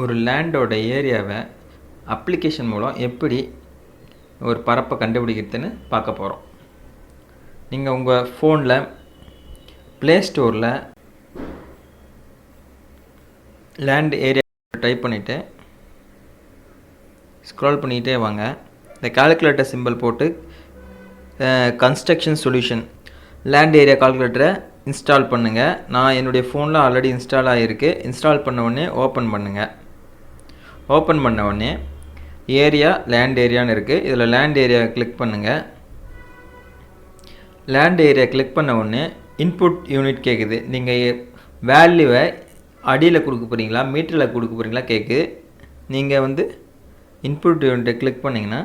ஒரு லேண்டோட ஏரியாவை அப்ளிகேஷன் மூலம் எப்படி ஒரு பரப்பை கண்டுபிடிக்கிறதுன்னு பார்க்க போகிறோம். நீங்கள் உங்கள் ஃபோனில் ப்ளே ஸ்டோரில் லேண்ட் ஏரியா டைப் பண்ணிவிட்டு ஸ்க்ரால் பண்ணிக்கிட்டே வாங்க. இந்த கால்குலேட்டர் சிம்பிள் போட்டு கன்ஸ்ட்ரக்ஷன் சொல்யூஷன் லேண்ட் ஏரியா கால்குலேட்டரை இன்ஸ்டால் பண்ணுங்கள். நான் என்னுடைய ஃபோனில் ஆல்ரெடி இன்ஸ்டால் ஆகிருக்கு. இன்ஸ்டால் பண்ண உடனே ஓப்பன் பண்ணுங்கள். ஓப்பன் பண்ண உடனே ஏரியா லேண்ட் ஏரியான்னு இருக்குது. இதில் லேண்ட் ஏரியா கிளிக் பண்ணுங்கள். லேண்ட் ஏரியா கிளிக் பண்ண உடனே இன்புட் யூனிட் கேட்குது. நீங்கள் வேல்யூவை அடியில் கொடுக்க போகிறீங்களா மீட்டரில் கொடுக்க போகிறீங்களா கேட்குது. நீங்கள் இன்புட் யூனிட்டை கிளிக் பண்ணிங்கன்னா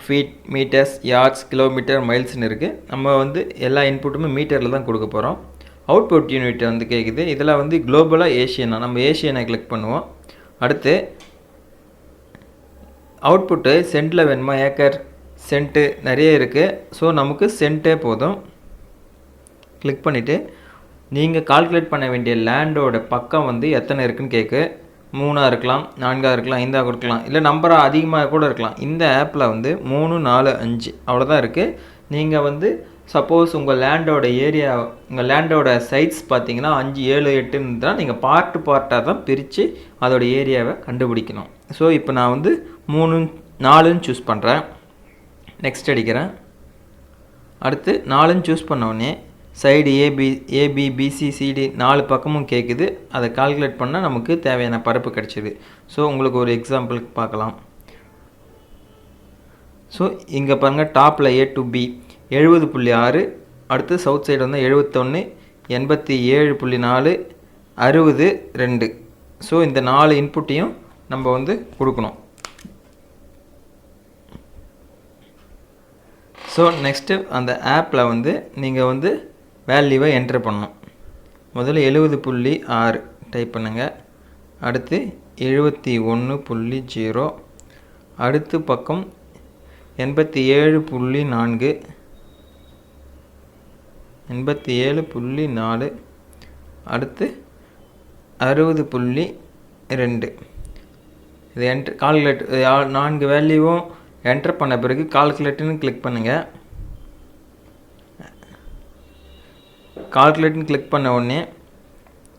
ஃபீட், மீட்டர்ஸ், யார்ட்ஸ், கிலோமீட்டர், மைல்ஸ்னு இருக்குது. நம்ம எல்லா இன்புட்டுமே மீட்டரில் தான் கொடுக்க போகிறோம். அவுட்புட் யூனிட் கேட்குது. இதில் குளோபலாக ஏஷியனா, நம்ம ஏஷியனை கிளிக் பண்ணுவோம். அடுத்து அவுட்புட்டு சென்ட்டில் வேணுமா, ஏக்கர், சென்ட்டு நிறைய இருக்குது. ஸோ நமக்கு சென்ட்டே போதும். கிளிக் பண்ணிவிட்டு நீங்கள் கால்குலேட் பண்ண வேண்டிய லேண்டோட பக்கம் எத்தனை இருக்குதுன்னு கேட்கு. 3 இருக்கலாம், 4 இருக்கலாம், 5 இருக்கலாம், இல்லை நம்பராக அதிகமாக கூட இருக்கலாம். இந்த ஆப்பில் 3, 4, 5 அவ்வளோதான் இருக்குது. நீங்கள் சப்போஸ் உங்கள் லேண்டோட ஏரியா, உங்கள் லேண்டோட சைட்ஸ் பார்த்தீங்கன்னா 5, 7, 8ன்னு தான் நீங்கள் பார்ட்டாக தான் பிரித்து அதோட ஏரியாவை கண்டுபிடிக்கணும். ஸோ இப்போ நான் 3, 4ன்னு சூஸ் பண்ணுறேன். நெக்ஸ்ட் அடிக்கிறேன். அடுத்து 4ன்னு சூஸ் பண்ணோடனே சைடு ஏபி பிசி சிடி 4 பக்கமும் கேட்குது. அதை கால்குலேட் பண்ணால் நமக்கு தேவையான பரப்பு கிடச்சிது. ஸோ உங்களுக்கு ஒரு எக்ஸாம்பிளுக்கு பார்க்கலாம். ஸோ இங்கே பாருங்கள், டாப்பில் A to B 70.6, அடுத்து சவுத் சைடு 71, 87.4, 60, 2. ஸோ இந்த 4 இன்புட்டையும் நம்ம கொடுக்கணும். ஸோ நெக்ஸ்ட்டு அந்த ஆப்பில் நீங்கள் வேல்யூவை என்ட்ரு பண்ணணும். முதல்ல 70.6 டைப் பண்ணுங்கள். அடுத்து 71.0, அடுத்து பக்கம் 87.4, 87.4, அடுத்து 60.2. இது கால்குலேட் 4 வேல்யூவும் என்ட்ரு பண்ண பிறகு கால்குலேட்டுன்னு கிளிக் பண்ணுங்கள். கால்குலேட்னு கிளிக் பண்ண உடனே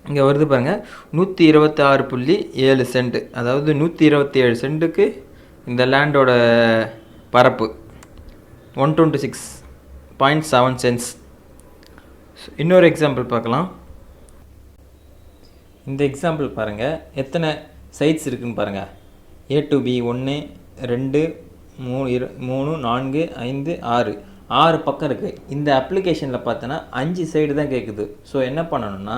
இங்கே வருது பாருங்கள், 126.7 சென்ட், அதாவது 127 சென்ட்டுக்கு இந்த லேண்டோட பரப்பு 126.7 சென்ட்ஸ். இன்னொரு எக்ஸாம்பிள் பார்க்கலாம். இந்த எக்ஸாம்பிள் பாருங்கள், எத்தனை சைட்ஸ் இருக்குதுன்னு பாருங்கள். A to B 1, 2, 3, 4, 5, 6 பக்கம் இருக்குது. இந்த அப்ளிகேஷனில் பார்த்தோன்னா 5 சைடு தான் கேட்குது. ஸோ என்ன பண்ணணும்னா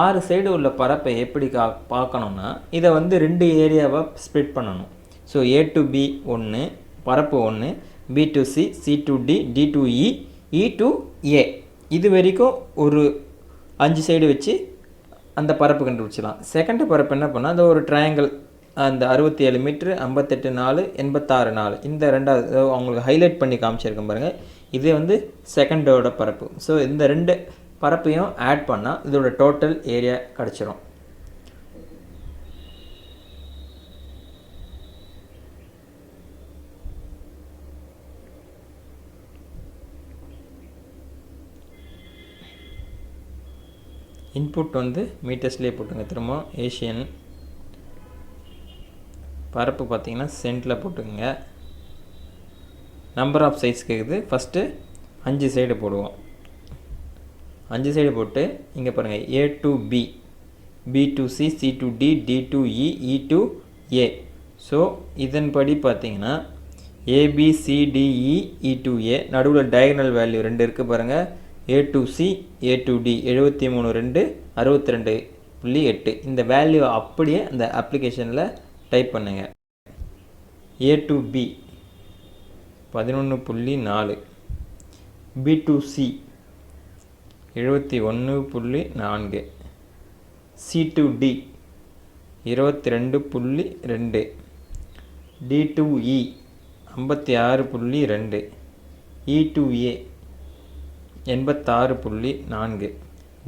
6 சைடு உள்ள பரப்பை எப்படி பார்க்கணுன்னா இதை 2 ஏரியாவாக ஸ்ப்ளிட் பண்ணணும். ஸோ A to B 1 பரப்பு 1, B to C, C to D, D to E, E to A, இது வரைக்கும் ஒரு 5 சைடு வச்சு அந்த பரப்பு கண்டுபிடிச்சிடலாம். செகண்ட் பரப்பு என்ன பண்ணால் அந்த ஒரு ட்ரையாங்கிள், அந்த 67 மீட்ரு, 58 4, 86 4, இந்த ரெண்டாவது அவங்களுக்கு ஹைலைட் பண்ணி காமிச்சிருக்கேன் பாருங்கள். இது செகண்டோட பரப்பு. ஸோ இந்த 2 பரப்பையும் ஆட் பண்ணால் இதோட டோட்டல் ஏரியா கிடச்சிரும். இன்புட் மீட்டர்ஸ்லேயே போட்டுங்க. திரும்ப ஏஷியன் பரப்பு பார்த்தீங்கன்னா சென்ட்டில் போட்டுக்கோங்க. நம்பர் ஆஃப் சைட்ஸ் கேட்குது. ஃபஸ்ட்டு 5 சைடு போடுவோம். 5 சைடு போட்டு இங்கே பாருங்கள், A to B, B to C, C to D, D to E, E to A. So இதன்படி பார்த்தீங்கன்னா ABCDE, E to A, நடுவில் டயகனல் வேல்யூ 2 இருக்குது பாருங்கள். A to C, A to D 73.2, 62.8. இந்த வேல்யூ அப்படியே அந்த அப்ளிகேஷனில் டைப் பண்ணுங்க. A to B 11.4, B to C 71.4, C to D 22.2, D to E 56.2, E to A 86.4.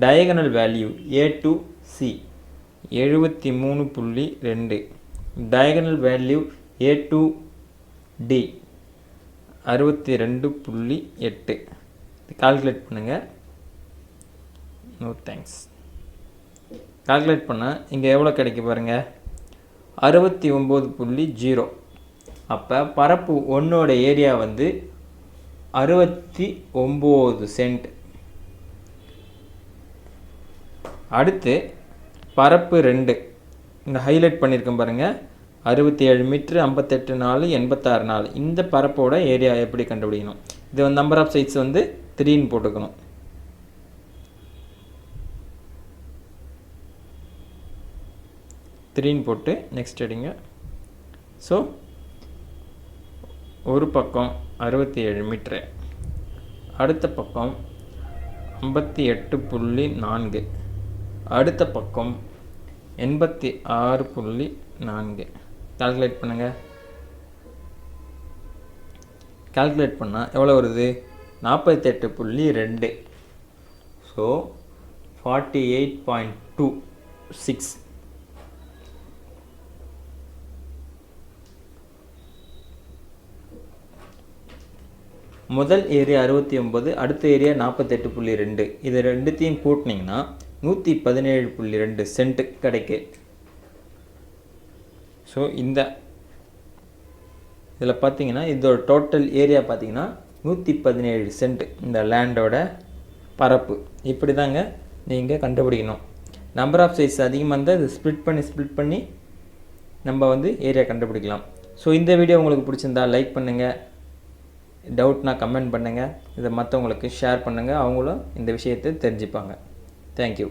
Diagonal value A to C 73.2. Diagonal value A to D 62.8. Calculate பண்ணுங்கள். No thanks. Calculate பண்ணால் இங்கே எவ்வளோ கிடைக்க பாருங்கள், 69.0. அப்போ பரப்பு ஒன்றோட ஏரியா வந்து 69 சென்ட். அடுத்து பரப்பு 2 இந்த ஹைலைட் பண்ணியிருக்கேன் பாருங்கள், 67 மீட்ரு 58 நாள் 86 நாள். இந்த பரப்போட ஏரியா எப்படி கண்டுபிடிக்கணும்? இது வந்து நம்பர் ஆஃப் சைட்ஸ் வந்து 3ன்னு போட்டுக்கணும். போட்டு நெக்ஸ்ட் எடுங்க. ஸோ ஒரு பக்கம் 67 மீட்ரு, அடுத்த பக்கம் 58.4, அடுத்த பக்கம் 86.4. கால்குலேட் பண்ணுங்கள். கால்குலேட் பண்ணால் எவ்வளோ வருது? 48.2. ஸோ 48.26. முதல் ஏரியா 69, அடுத்த ஏரியா 48.2. இது ரெண்டுத்தையும் கூட்டினீங்கன்னா 117.2 சென்ட் கிடைக்கு. ஸோ இந்த இதில் பார்த்தீங்கன்னா இதோட டோட்டல் ஏரியா பார்த்தீங்கன்னா 117 சென்ட் இந்த லேண்டோட பரப்பு. இப்படி தாங்க நீங்கள் கண்டுபிடிக்கணும். நம்பர் ஆஃப் சைஸ் அதிகமாக இருந்தால் இது ஸ்ப்ளிட் பண்ணி நம்ம வந்து ஏரியா கண்டுபிடிக்கலாம். ஸோ இந்த வீடியோ உங்களுக்கு பிடிச்சிருந்தா லைக் பண்ணுங்கள், டவுட்னா கமெண்ட் பண்ணுங்கள், இதை மற்றவங்களுக்கு ஷேர் பண்ணுங்கள், அவங்களும் இந்த விஷயத்தை தெரிஞ்சுப்பாங்க. தேங்க்யூ.